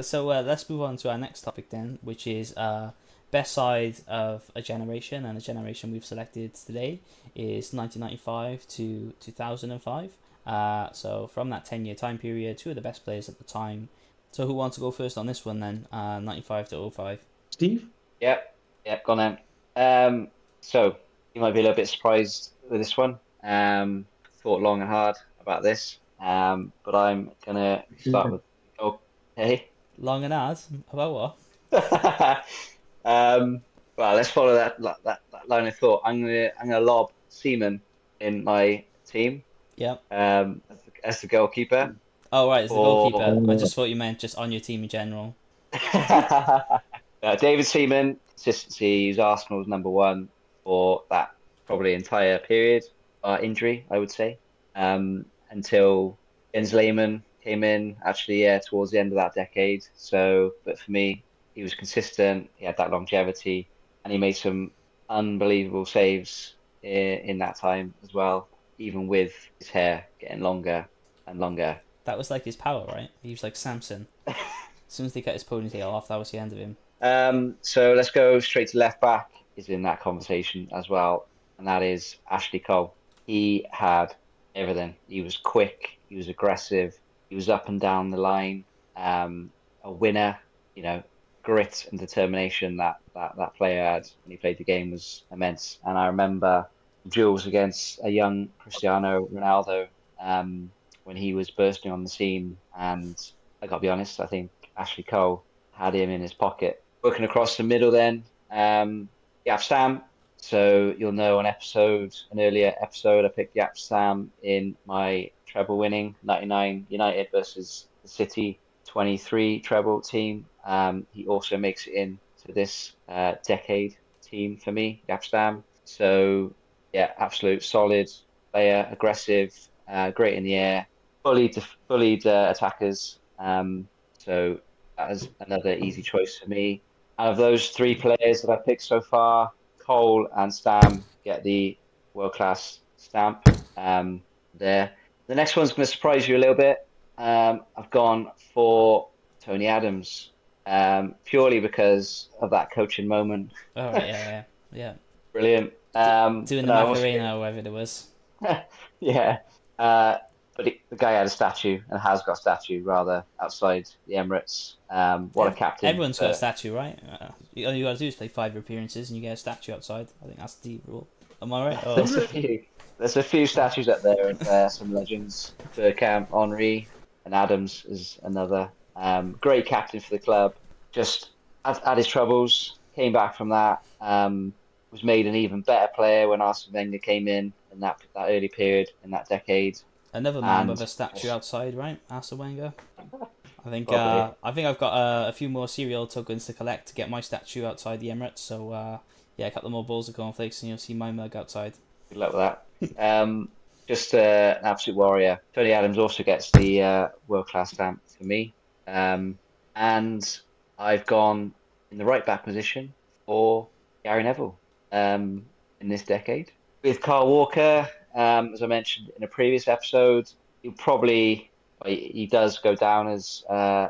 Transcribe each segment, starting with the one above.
So let's move on to our next topic then, which is best side of a generation, and the generation we've selected today is 1995 to 2005. So from that 10-year time period, two of the best players at the time. So who wants to go first on this one then? 95 to 05. Steve? Yep, yep, gone then. So you might be a little bit surprised with this one. Thought long and hard about this. But I'm gonna start with okay. Long and hard. About what? Um, well, let's follow that line of thought. I'm gonna lob Seaman in my team Yep. as the goalkeeper Oh, right, as the for goalkeeper. I just thought you meant just on your team in general. David Seaman. Consistency. He's Arsenal's number one for that probably entire period. Injury, I would say, until Jens Lehmann came in. Actually, yeah, towards the end of that decade. So, but for me, he was consistent. He had that longevity, and he made some unbelievable saves in that time as well. Even with his hair getting longer and longer. That was like his power, right? He was like Samson. As soon as they cut his ponytail off, that was the end of him. So let's go straight to left back is in that conversation as well, and that is Ashley Cole. He had everything. He was quick, he was aggressive, he was up and down the line, a winner, you know, grit and determination that player had when he played the game was immense. And I remember duels against a young Cristiano Ronaldo when he was bursting on the scene, and I gotta be honest, I think Ashley Cole had him in his pocket. Working across the middle then, Yap Sam. So you'll know an earlier episode, I picked Yap Sam in my treble winning 99 United versus the City 23 treble team. He also makes it in to this decade team for me, Yap Sam. So yeah, absolute solid player, aggressive, great in the air, bullied attackers. So that is another easy choice for me. Out of those three players that I picked so far, Cole and Stam get the world class stamp there. The next one's going to surprise you a little bit. I've gone for Tony Adams purely because of that coaching moment. All right, yeah, yeah, Brilliant. doing But the no, also, Macarena or whatever it was. yeah. But the guy had a statue and has got a statue rather outside the Emirates. What a captain Everyone's got a for statue, right? All you got to do is play 5 appearances and you get a statue outside. I think that's the rule. Am I right? Oh, there's a few. There's a few statues up there of some legends. Bergkamp, Henry, and Adams is another. Great captain for the club. Just had his troubles. Came back from that. Was made an even better player when Arsene Wenger came in that early period in that decade. another man with And a statue just outside, right? Arsene Wenger. I think probably I've got a few more cereal tokens to collect to get my statue outside the Emirates. So yeah, a couple more balls of cornflakes and you'll see my mug outside. good luck with that. Just an absolute warrior. Tony Adams also gets the world class stamp for me. And I've gone in the right back position for Gary Neville in this decade. With Carl Walker, as I mentioned in a previous episode, he does go down as an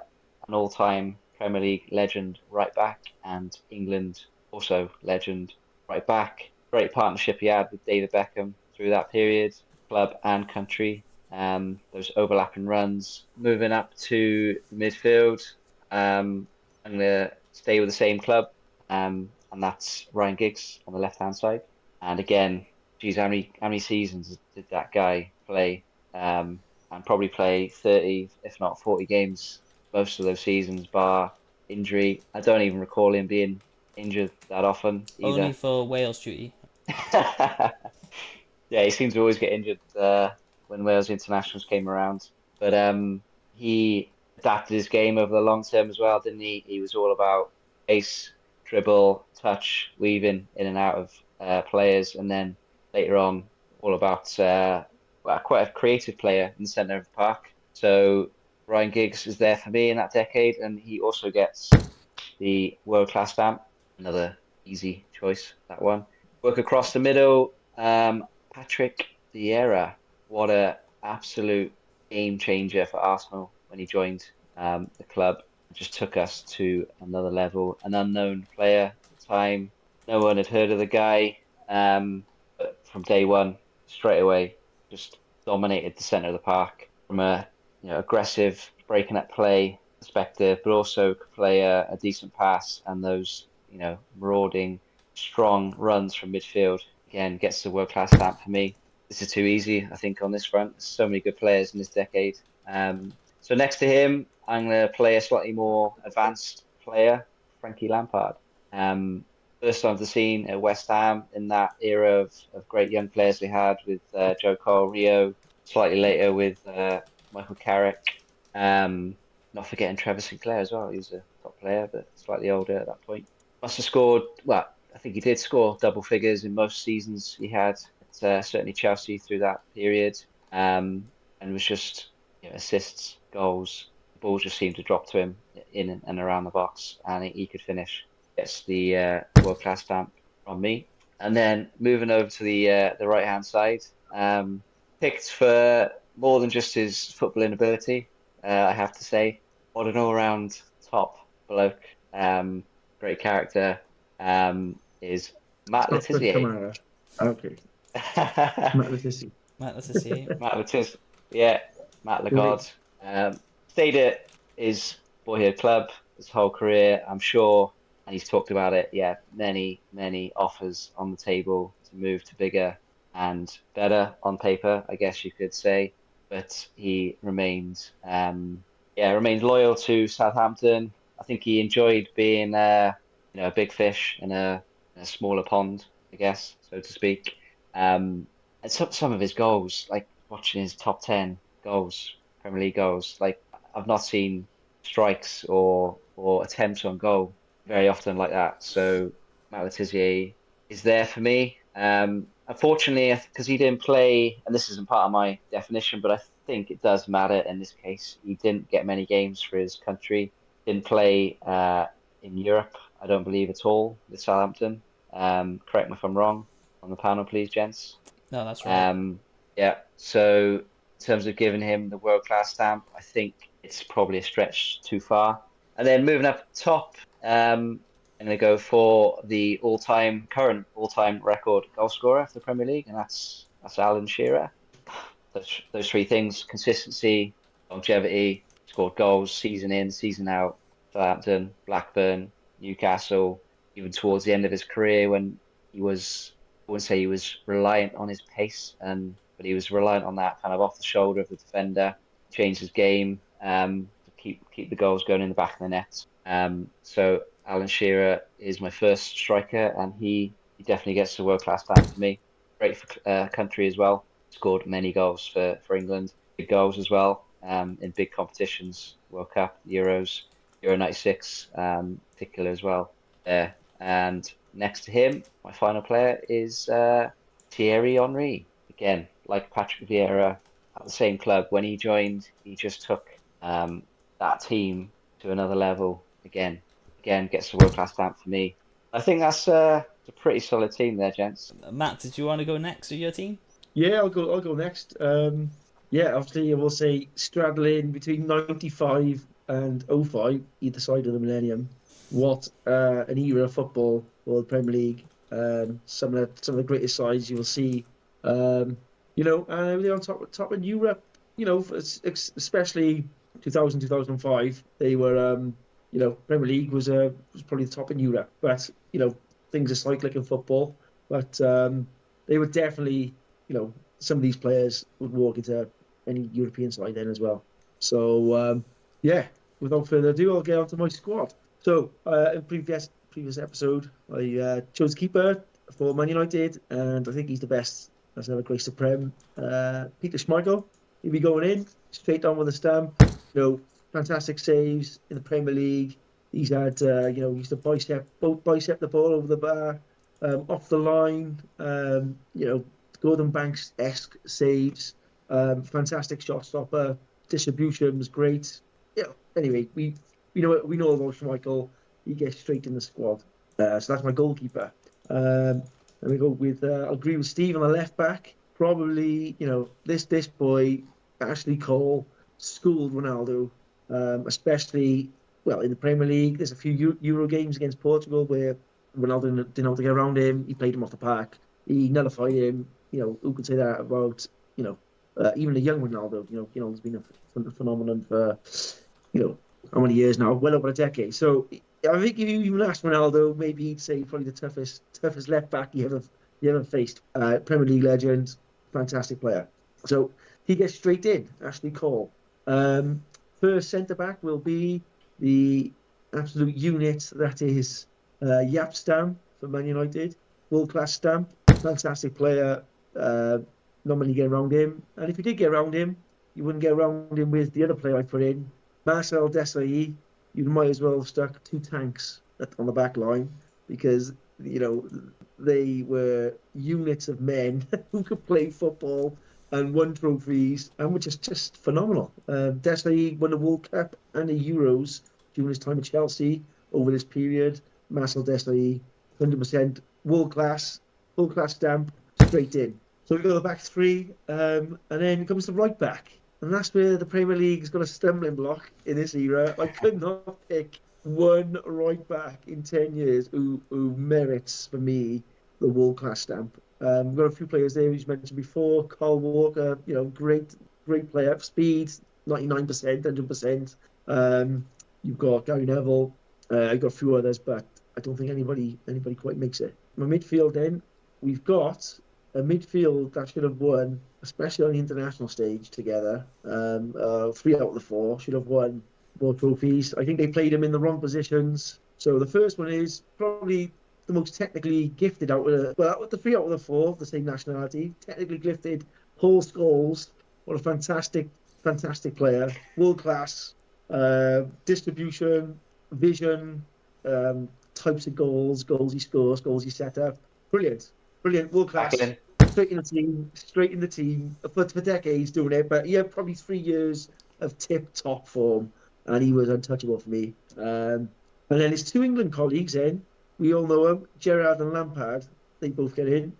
all-time Premier League legend right back and England also legend right back. Great partnership he had with David Beckham through that period, club and country. Those overlapping runs, moving up to the midfield. I'm gonna stay with the same club, and that's Ryan Giggs on the left-hand side. And again, geez, how many seasons did that guy play? And probably play 30, if not 40 games most of those seasons, bar injury. I don't even recall him being injured that often Only either. for Wales duty. Yeah, he seemed to always get injured when Wales internationals came around. But he adapted his game over the long term as well, didn't he? He was all about pace, dribble, touch, weaving in and out of players, and then later on, all about well, quite a creative player in the centre of the park. So Ryan Giggs is there for me in that decade, and he also gets the world class stamp. Another easy choice, that one. Work across the middle. Patrick Vieira, what a absolute game changer for Arsenal when he joined the club. just took us to another level. An unknown player at the time. No one had heard of the guy. But from day one, straight away, just dominated the center of the park from a aggressive breaking up play perspective, but also could play a decent pass and those marauding, strong runs from midfield. Again, gets the world class stamp for me. This is too easy, I think, on this front. There's so many good players in this decade. So next to him, I'm going to play a slightly more advanced player, Frankie Lampard. First on the scene at West Ham in that era of great young players we had with Joe Cole, Rio, slightly later with Michael Carrick. Not forgetting Trevor Sinclair as well. He was a top player, but slightly older at that point. Must have scored, well, I think he did score double figures in most seasons he had at certainly Chelsea through that period. And was just assists, goals, the balls just seemed to drop to him in and around the box, and he could finish. Gets the world class stamp from me. And then moving over to the right hand side, picked for more than just his footballing ability. I have to say, what an all round top bloke, great character, is Matt Not Chris Letizia. Kamara. Okay. Matt Letizia. Matt, let's see. Matt Letizia, yeah, Matt Lagarde. Stayed at his boyhood club his whole career, I'm sure, and he's talked about it. Yeah, many offers on the table to move to bigger and better on paper, I guess you could say. But he remained loyal to Southampton. I think he enjoyed being a big fish in a smaller pond, I guess, so to speak. And some of his goals, like watching his top 10 goals, Premier League goals, like I've not seen strikes or attempts on goal very often like that. So Matt Letizia is there for me. Unfortunately, because he didn't play, and this isn't part of my definition, but I think it does matter in this case. He didn't get many games for his country. Didn't play in Europe, I don't believe at all, with Southampton. Correct me if I'm wrong on the panel, please, gents. No, that's right. Yeah. So in terms of giving him the world class stamp, I think it's probably a stretch too far. And then moving up top, I'm going to go for the current all-time record goal scorer for the Premier League, and that's Alan Shearer. Those three things: consistency, longevity, scored goals season in, season out. Southampton, Blackburn, Newcastle, even towards the end of his career when I wouldn't say he was reliant on his pace, but he was reliant on that kind of off the shoulder of the defender, changed his game to keep the goals going in the back of the net. So Alan Shearer is my first striker, and he definitely gets the world class stamp for me. Great for country as well. Scored many goals for England, big goals as well in big competitions, World Cup, Euros, Euro '96, particular as well. And next to him, my final player is Thierry Henry. Again, like Patrick Vieira at the same club, when he joined, he just took that team to another level. Again, gets the world class stamp for me. I think that's a pretty solid team there, gents. Matt, did you want to go next with your team? Yeah, I'll go next. Obviously I will say straddling between 95 and 05, either side of the millennium. What an era of football for the Premier League. Some of the greatest sides you will see. And they're on top in Europe. Especially 2000, 2005. They were Premier League was probably the top in Europe. But things are cyclic in football. But they were definitely some of these players would walk into any European side then as well. So without further ado, I'll get onto my squad. So in previous episode, I chose keeper for Man United, and I think he's the best that's ever graced the Prem. Peter Schmeichel, he'll be going in straight on with a stamp. Fantastic saves in the Premier League. He's had he used to bicep the ball over the bar, off the line. Gordon Banks-esque saves. Fantastic shot stopper. Distribution was great. Anyway, we know about Schmeichel. He gets straight in the squad. So that's my goalkeeper. And we go with I'll agree with Steve on the left back. Probably this boy Ashley Cole schooled Ronaldo, especially well, in the Premier League, there's a few Euro games against Portugal where Ronaldo didn't know how to get around him. He played him off the park. He nullified him. Who could say that about even a young Ronaldo? Has been a phenomenon for how many years now? Well over a decade. So I think if you even asked Ronaldo, maybe he'd say probably the toughest left back he ever faced. Premier League legend, fantastic player. So he gets straight in. Ashley Cole. First centre back will be the absolute unit that is Yap Stam for Man United. World class stamp, fantastic player. Not many get around him, and if you did get around him, you wouldn't get around him with the other player I put in, Marcel Desailly. You might as well have stuck two tanks on the back line because they were units of men who could play football and won trophies and were just phenomenal. Desailly won the World Cup and the Euros during his time at Chelsea over this period. Marcel Desailly, 100% world class stamp, straight in. So we go to the back three, and then it comes to right back. And that's where the Premier League has got a stumbling block in this era. I could not pick one right back in 10 years who merits, for me, the world-class stamp. We've got a few players there, as mentioned before. Kyle Walker, great player. Speed, 99%, 100%. You've got Gary Neville. I've got a few others, but I don't think anybody quite makes it. My midfield then, we've got a midfield that should have won, especially on the international stage together. 3 out of the 4 should have won more trophies. I think they played them in the wrong positions. So the first one is probably the most technically gifted out of the 3 out of the 4 of the same nationality. Technically gifted, Paul Scholes. What a fantastic player. World class distribution, vision, types of goals he scores, goals he set up. Brilliant, world class. Straight in the team for decades doing it. But he had probably 3 years of tip-top form, and he was untouchable for me. And then his 2 England colleagues, then we all know them, Gerrard and Lampard. They both get in.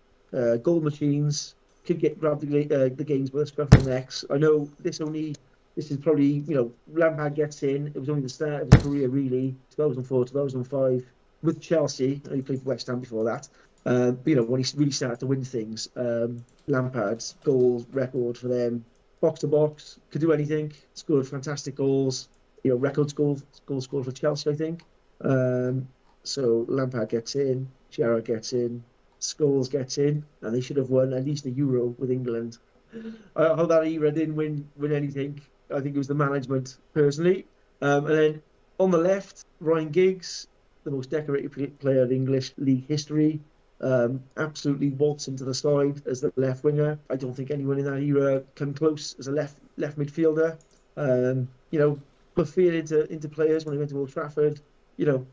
Goal machines, could grab the games with a scruff of the necks. I know this is probably Lampard gets in. It was only the start of his career, really. 2004, 2005 with Chelsea. He played for West Ham before that. When he really started to win things, Lampard's goals record for them, box to box, could do anything, scored fantastic goals, record goals scored for Chelsea, I think. So Lampard gets in, Gerrard gets in, Scholes gets in, and they should have won at least a Euro with England. How that era didn't win anything, I think it was the management, personally. And then on the left, Ryan Giggs, the most decorated player in English league history. Absolutely waltzed into the side as the left winger. I don't think anyone in that era came close as a left midfielder. Put fear into players when he went to Old Trafford.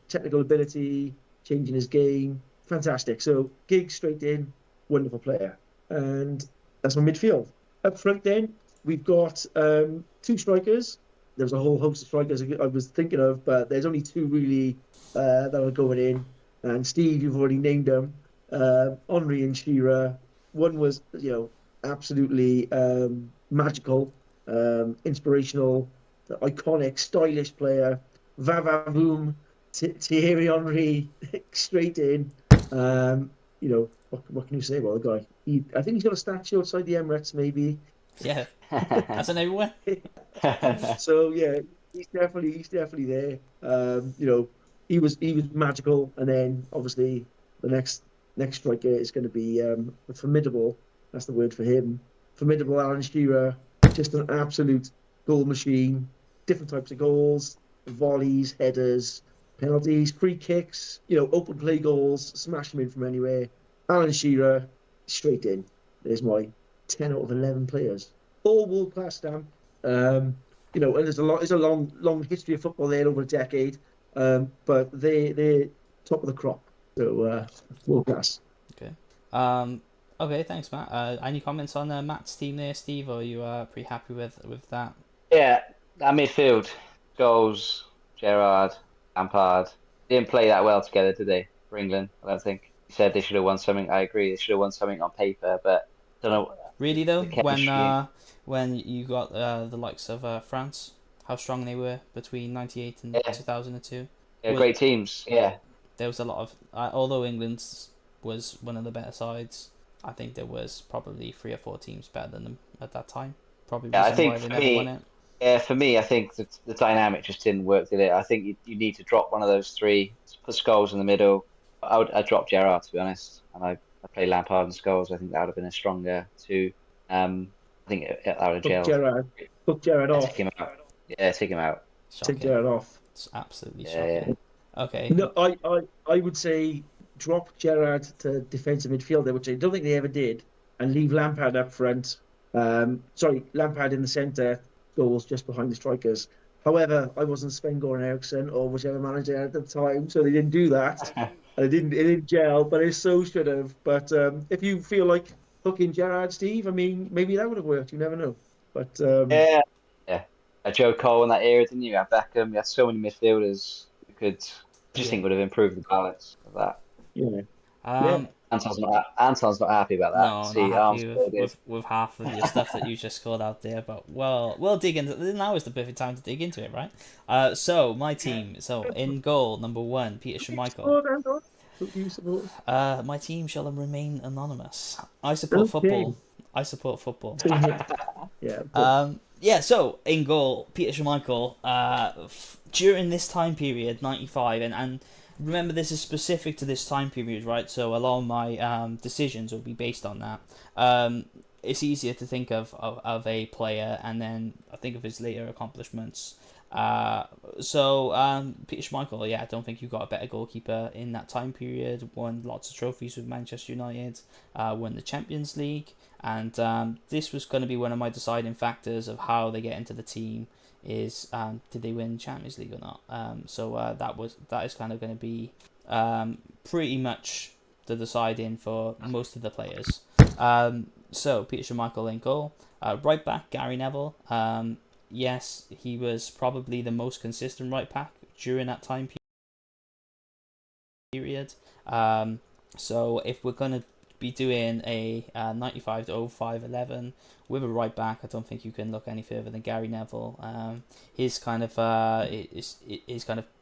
Technical ability, changing his game, fantastic. So Giggs straight in, wonderful player, and that's my midfield. Up front, then we've got 2 strikers. There's a whole host of strikers I was thinking of, but there's only 2 really that are going in. And Steve, you've already named them. Henry and Shearer. One was, absolutely magical, inspirational, iconic, stylish player. Vavavoom, Thierry Henry, straight in. What can you say about the guy? I think he's got a statue outside the Emirates, maybe. Yeah, that's an everywhere. So yeah, he's definitely there. He was magical, and then obviously the next striker is going to be formidable. That's the word for him. Formidable Alan Shearer, just an absolute goal machine. Different types of goals, volleys, headers, penalties, free kicks. Open play goals, smash them in from anywhere. Alan Shearer, straight in. There's my 10 out of 11 players, all world class stamp. And there's a long history of football there over a decade. But they're top of the crop. So world class. Okay. Okay. Thanks, Matt. Any comments on Matt's team there, Steve? Or are you pretty happy with that? Yeah, that midfield, Scholes, Gerrard, Lampard, didn't play that well together, did they? For England, I don't think. He said they should have won something. I agree, they should have won something on paper, but I don't know. Really though, when you got the likes of France how strong they were between 98 and Yeah, 2002. yeah, Was great teams. Yeah, there was a lot of although England was one of the better sides, I think there was probably 3 or 4 teams better than them at that time. Probably yeah. I reason why think they for never won me, it. yeah, for me, I think that the dynamic just didn't work, did it? I think you need to drop one of those three, put Scholes in the middle. I'd drop Gerrard to be honest, and I play Lampard and Scholes. I think that would have been a stronger two. I think that would have Put gelled. Gerrard, put Gerrard Yeah, take off. him out. Yeah, take him out. Take Shocking. Gerrard off. It's absolutely Yeah, yeah. shocking. Okay. No, I would say drop Gerrard to defensive midfielder, which I don't think they ever did, and leave Lampard up front. Sorry, Lampard in the centre, goals just behind the strikers. However, I wasn't Sven-Goran Eriksson or whichever manager at the time, so they didn't do that. And it didn't gel, but it so should have. But if you feel like hooking Gerrard, Steve, I mean, maybe that would have worked. You never know. But Yeah, yeah. Joe Cole in that era, didn't you? You had Beckham. You had so many midfielders who could. I just Yeah. think would have improved the balance of that. yeah, yeah. Um. Anton's not happy about that. No, not See, happy Armstrong did. with half of your stuff that you just called out there, but we'll dig into. Now is the perfect time to dig into it, right? So my team. So in goal, number 1, Peter Schmeichel. Support, Anton. Who do you support? My team shall remain anonymous. I support Okay. football. I support football. Same here. Yeah. But Yeah, so in goal, Peter Schmeichel, during this time period, 95, and remember this is specific to this time period, right? So a lot of my decisions will be based on that. It's easier to think of a player and then I think of his later accomplishments. Peter Schmeichel, yeah, I don't think you got a better goalkeeper in that time period. Won lots of trophies with Manchester United, won the Champions League, and this was going to be one of my deciding factors of how they get into the team. Is did they win Champions League or not? That is kind of going to be pretty much the deciding for most of the players. So Peter Schmeichel in goal, right back Gary Neville. Yes, he was probably the most consistent right back during that time period. So if we're going to be doing a 95 to 05 11 with a right back, I don't think you can look any further than Gary Neville. His kind of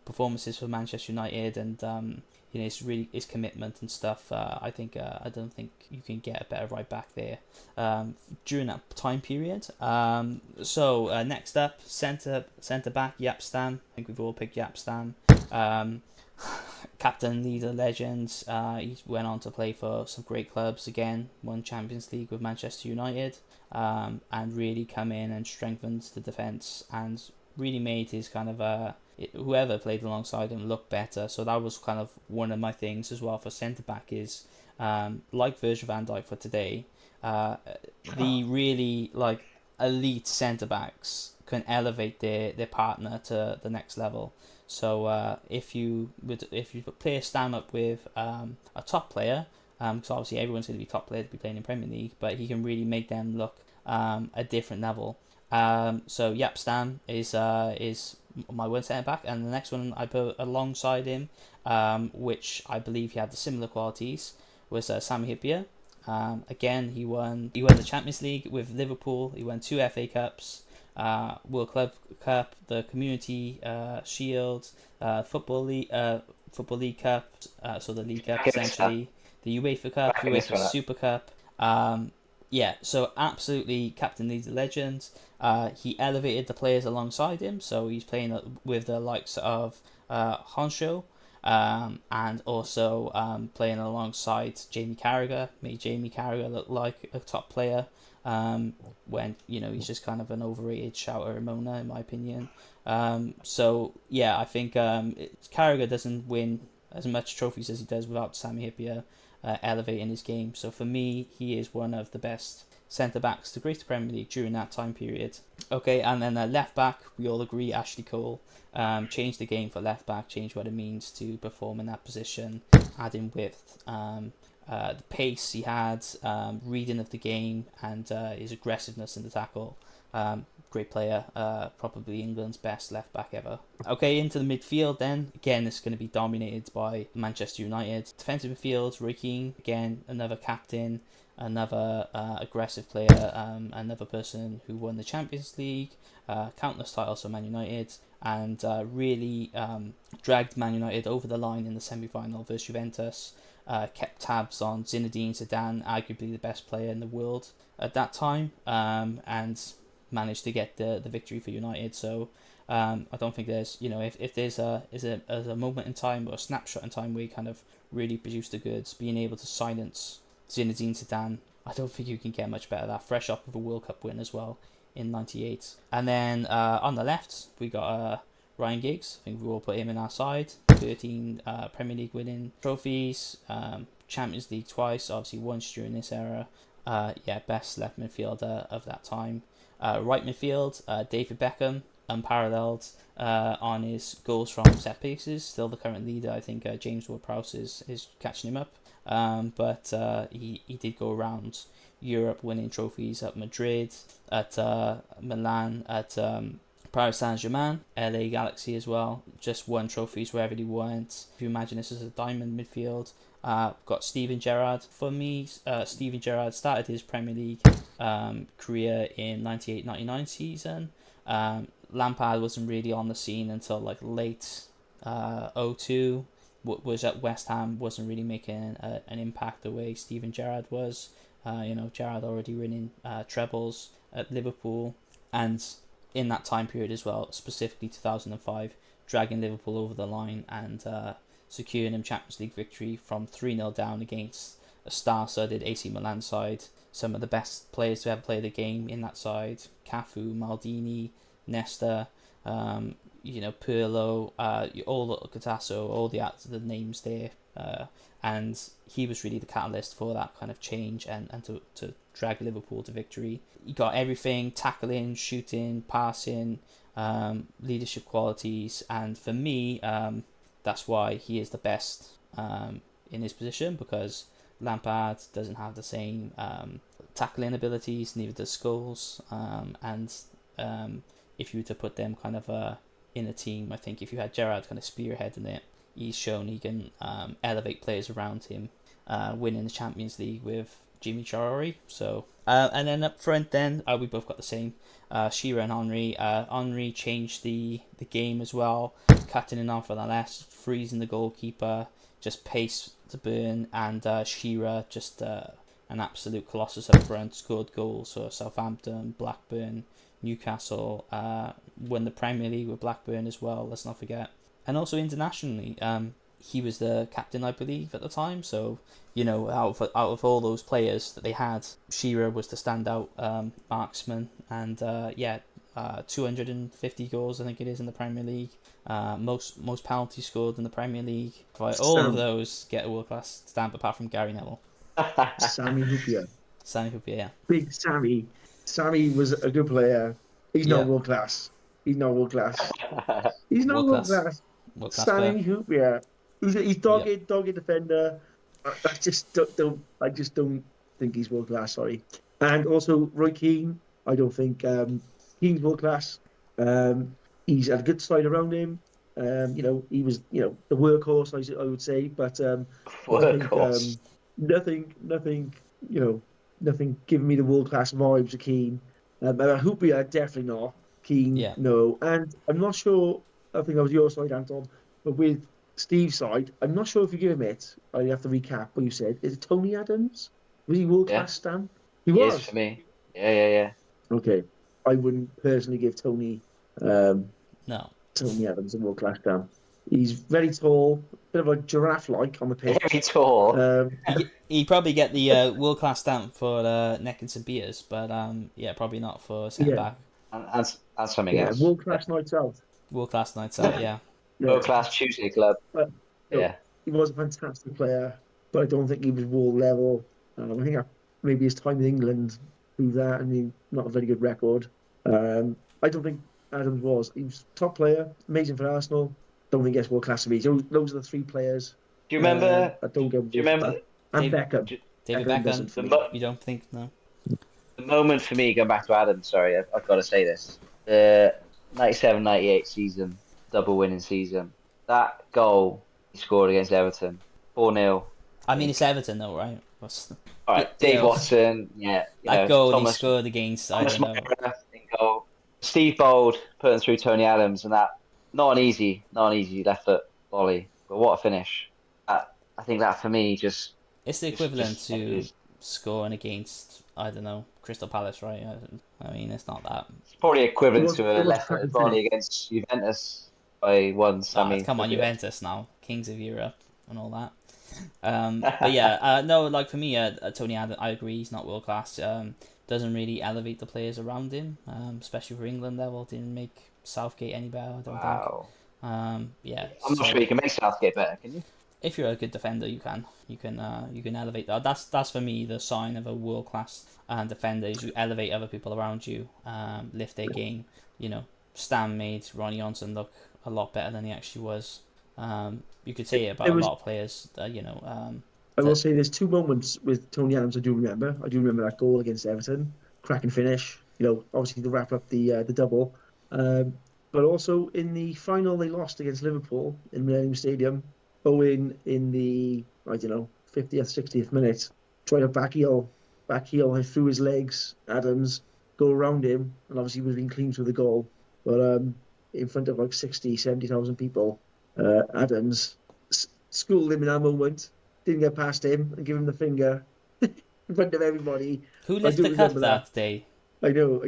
performances for Manchester United and his commitment and stuff. I don't think you can get a better right back there during that time period. Next up, centre back Jaap Stam. I think we've all picked Jaap Stam. Captain, leader, legend. He went on to play for some great clubs again. Won Champions League with Manchester United, and really come in and strengthened the defence and really made his kind of whoever played alongside him look better. So that was kind of one of my things as well for centre back is like Virgil van Dijk for today. The really like elite centre backs can elevate their partner to the next level. So if you play a stand up with a top player, because obviously everyone's going to be top player to be playing in Premier League, but he can really make them look a different level. So Jaap Stam is my one centre back, and the next one I put alongside him, which I believe he had the similar qualities, was Sami Hyypiä. Again, he won the Champions League with Liverpool. He won 2 FA Cups. World Club Cup, the Community Shield, Football League Cup, so the League Cup essentially, the UEFA Cup, UEFA Super Cup. So absolutely captain, leader, legend. He elevated the players alongside him, so he's playing with the likes of Honshu, and also playing alongside Jamie Carragher, made Jamie Carragher look like a top player. When he's just kind of an overrated shouter and moaner in my opinion. I think Carragher doesn't win as much trophies as he does without Sami Hyypiä elevating his game. So for me, he is one of the best centre backs to grace the Premier League during that time period. Okay, and then left back, we all agree Ashley Cole changed the game for left back, changed what it means to perform in that position, adding width. The pace he had, reading of the game, and his aggressiveness in the tackle. Great player, probably England's best left back ever. Okay, into the midfield then. Again, it's going to be dominated by Manchester United. Defensive midfield, Roy Keane, again, another captain. another aggressive player, another person who won the Champions League, countless titles for Man United, and really dragged Man United over the line in the semi-final versus Juventus. Kept tabs on Zinedine Zidane, arguably the best player in the world at that time, and managed to get the victory for United. So I don't think there's, if there's a moment in time or a snapshot in time where he kind of really produced the goods, being able to silence Zinedine Zidane, I don't think you can get much better than that, fresh off of a World Cup win as well in '98. And then on the left, we got Ryan Giggs. I think we all put him in our side. 13 Premier League winning trophies, Champions League twice, obviously once during this era. Best left midfielder of that time. Right midfield, David Beckham, unparalleled on his goals from set pieces. Still the current leader. I think James Ward-Prowse is catching him up. But he did go around Europe winning trophies at Madrid, at Milan, at Paris Saint-Germain, LA Galaxy as well. Just won trophies wherever he went. If you imagine this as a diamond midfield. Got Steven Gerrard. For me, Steven Gerrard started his Premier League career in 98-99 season. Lampard wasn't really on the scene until like late 02. Was at West Ham, wasn't really making an impact the way Steven Gerrard was. Gerrard already winning trebles at Liverpool, and in that time period as well, specifically 2005, dragging Liverpool over the line and securing them Champions League victory from 3-0 down against a star-studded AC Milan side. Some of the best players to ever play the game in that side: Cafu, Maldini, Nesta, Pirlo, all Catasso, all the names there, and he was really the catalyst for that kind of change and to drag Liverpool to victory. He got everything: tackling, shooting, passing, leadership qualities, and for me, that's why he is the best in his position, because Lampard doesn't have the same tackling abilities, neither does Scholes, and if you were to put them kind of in a team, I think if you had Gerrard kind of spearheading it, he's shown he can elevate players around him, winning the Champions League with Jimmy Traore. So and then up front, then we both got the same, Shearer and Henry. Henry changed the game as well, cutting it off on the left, freezing the goalkeeper, just pace to burn, and Shearer just an absolute colossus up front, scored goals for Southampton, Blackburn, Newcastle, won the Premier League with Blackburn as well, let's not forget. And also internationally, he was the captain, I believe, at the time. So, out of all those players that they had, Shearer was the standout marksman. And 250 goals, I think it is, in the Premier League. Most penalties scored in the Premier League. All of those get a world-class stamp, apart from Gary Neville. Sami Hyypiä. Sami Hyypiä, yeah. Big Sammy. Sammy was a good player. He's not world class. He's not world class. He's not world class. Sami Hyypiä. He's dogged defender. I just don't think he's world class. Sorry. And also Roy Keane. I don't think Keane's world class. He's had a good side around him. He was the workhorse, I would say, but workhorse. Nothing giving me the world class vibes of Keane. Hyypiä definitely not. Keane, no. And I'm not sure. I think that was your side, Anton. But with Steve's side, I'm not sure if you give him it. I have to recap what you said. Is it Tony Adams? Was he world class, Stan? He was. Yes, for me. Yeah. Okay. I wouldn't personally give Tony. No. Tony Adams a world class, Stan. He's very tall, bit of a giraffe-like on the pitch. Very tall. He'd probably get the world-class stamp for necking some beers, but probably not for centre-back. And something else. World-class nights out. World-class nights out, yeah. World-class Tuesday club. He was a fantastic player, but I don't think he was world level. I think maybe his time in England proved that. I mean, not a very good record. I don't think Adams was. He was a top player, amazing for Arsenal. Don't think it's world class to me. Those are the three players. Do you remember? Do you remember? And Beckham. David Beckham. You don't think? No. The moment for me, going back to Adams. Sorry, I've got to say this. The 97-98 season, double winning season. That goal he scored against Everton, 4-0. I mean, it's Everton though, right? All right, Dave know, Watson, yeah, that goal he Thomas scored against, I Thomas don't know. Mara in goal. Steve Bold putting through Tony Adams, and that not an easy left foot volley, but what a finish! I think that for me It's the equivalent just to is scoring against, I don't know, Crystal Palace, right? I mean, it's not that. it's probably It equivalent was to a it was a left footed cracking finish. volley against Juventus by one Sami Come on, Hyypiä. Juventus now, kings of Europe and all that. But yeah, no, like for me, Tony Adams, I agree, he's not world class. Doesn't really elevate the players around him, especially for England level. Didn't make Southgate any better, I don't think. Wow, Yeah, I'm not so sure you can make Southgate better, can you? if you're a good defender, you can elevate that. That's for me the sign of a world class defender is you elevate other people around you, lift their game. Stam made Ronnie Johnson look a lot better than he actually was. You could say it about It a was. lot of players. I will That say there's two moments with Tony Adams I do remember. I do remember that goal against Everton, cracking finish. Obviously to wrap up the double, um, but also in the final they lost against Liverpool in Millennium Stadium. Owen in the I don't know 50th, 60th minute tried a back heel through his legs. Adams go around him and obviously was being clean through the goal, but in front of like 60, 70,000 people, Adams schooled him in that moment, didn't get past him and give him the finger in front of everybody. who I lifted do the cup remember that. that day? I know.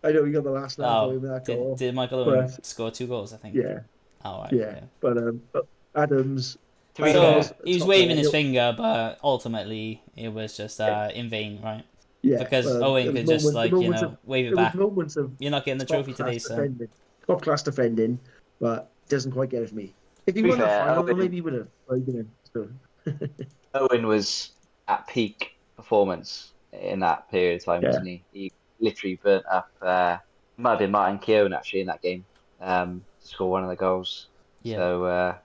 I know he got the last laugh for Oh, him with that did goal. did Michael Owen But score 2 goals? I think. yeah, Oh right, yeah. okay. But Adams, To be So Adams, fair, he was top waving man. his finger, but ultimately it was just Yeah, in vain, right? yeah. Because Owen There was could just the moments of wave it there was back. moments of You're not getting the top trophy today, class son. defending, top class defending, but doesn't quite get it for me. If he to be won that fair, final, maybe he would have. So Owen was at peak performance in that period of time, yeah, wasn't he? He literally burnt up. Might have been Martin Keown actually in that game to score one of the goals. Yeah. So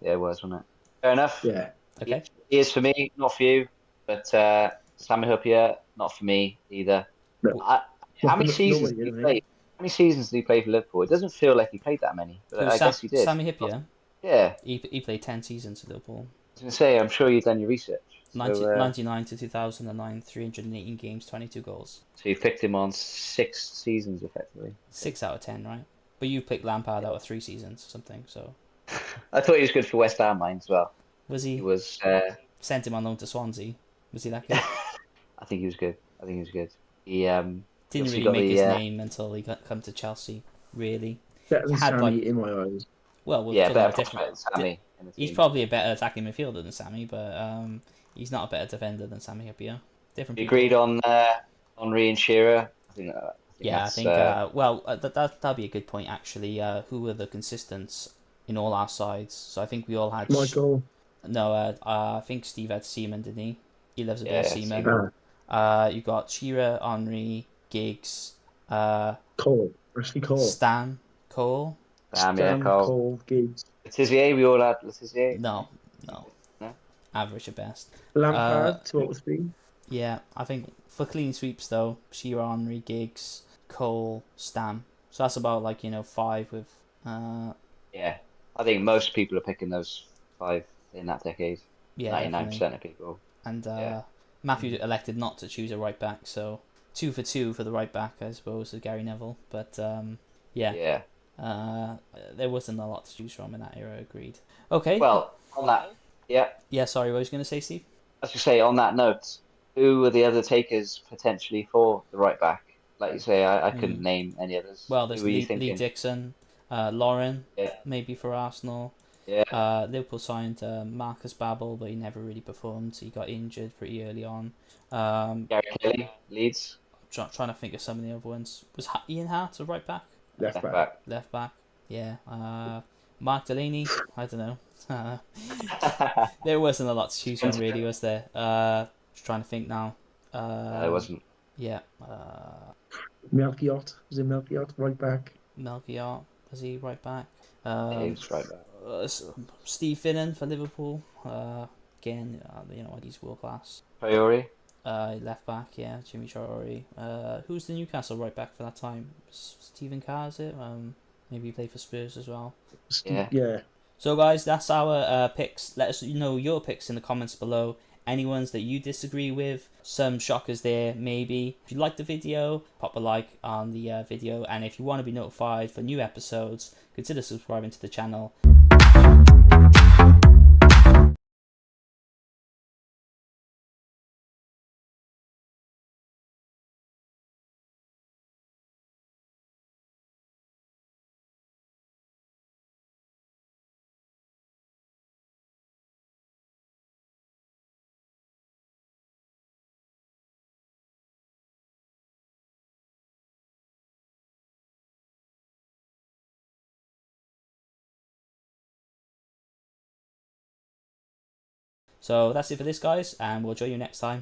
it was, wasn't it? Fair enough. yeah. He, Okay. he is for me, not for you. But Sami Hyypiä, not for me either. No, I, not how for many seasons nobody. did I he don't think. play? How many seasons did he play for Liverpool? It doesn't feel like he played that many, but Who I guess he did. Sami Hyypiä? Yeah, I He played 10 seasons for Liverpool. was going to say, I'm sure you've done your research. 99 to 2009, 318 games, 22 goals. So you picked him on 6 seasons effectively. 6 out of 10, right? But you picked Lampard out of 3 seasons or something. So I thought he was good for West Ham, mine as well. was He he was. sent him on loan to Swansea? Was he that good? I think he was good. I think he was good. He Didn't obviously really got make the his name until he come to Chelsea. Really, Better than had like Sammy in my eyes. well, we're yeah talking better about different. prospect than Sammy in the He's team. probably a better attacking midfielder than Sammy, but he's not a better defender than Sammy Hyypiä. Different You people. agreed on Henry and Shearer. I think Yeah, I that's think. That'd be a good point actually. Who were the consistents in all our sides? So I think we all had. Michael, No, I think Steve had Seaman, didn't he? He loves a bit of Seaman. Seaman. You got Shearer, Henry, Giggs, Cole, Ashley Cole, Stan, Cole. Yeah, Cole. Cole, Giggs, Letizier, we all had Letizier. No, No? average at best. Lampard, 2 out of 3. Yeah, I think for clean sweeps though, Shearer, Henry, Giggs, Cole, Stam. So that's about 5 with. Yeah, I think most people are picking those 5 in that decade. Yeah, 99% definitely. of people. And Yeah. Matthew elected not to choose a right back, so 2 for 2 for the right back, I suppose, with Gary Neville. But Yeah. there wasn't a lot to choose from in that era. Agreed. Okay. Well, on that, yeah, Yeah. Sorry, what was you going to say, Steve? I was just say on that note, who were the other takers potentially for the right back? Like you say, I couldn't name any others. Well, there's Who were you Lee thinking? Dixon, Lauren, Yeah, maybe for Arsenal. yeah, Liverpool signed Marcus Babbel, but he never really performed. He got injured pretty early on. Gary Kelly, Leeds, Trying to think of some of the other ones. Was Ian Hart a right back? Left left back. back. Left back. Yeah. Mark Delaney. I don't know. There wasn't a lot to choose from, really, was there? Just trying to think now. It wasn't. Yeah. Melchiot, was it Melchiot, right back? Melchior, was he right back? Yeah, he was right back. Steve Finnan for Liverpool. Again, he's world class. Priori. Left back, yeah, Jimmy Traore. Who's the Newcastle right back for that time? Stephen Carr, is it? Maybe he played for Spurs as well. Yeah. Yeah. So guys, that's our picks. Let us know your picks in the comments below. any ones that you disagree with. Some shockers there, maybe. If you like the video, pop a like on the video, and if you want to be notified for new episodes, consider subscribing to the channel. So that's it for this, guys, and we'll join you next time.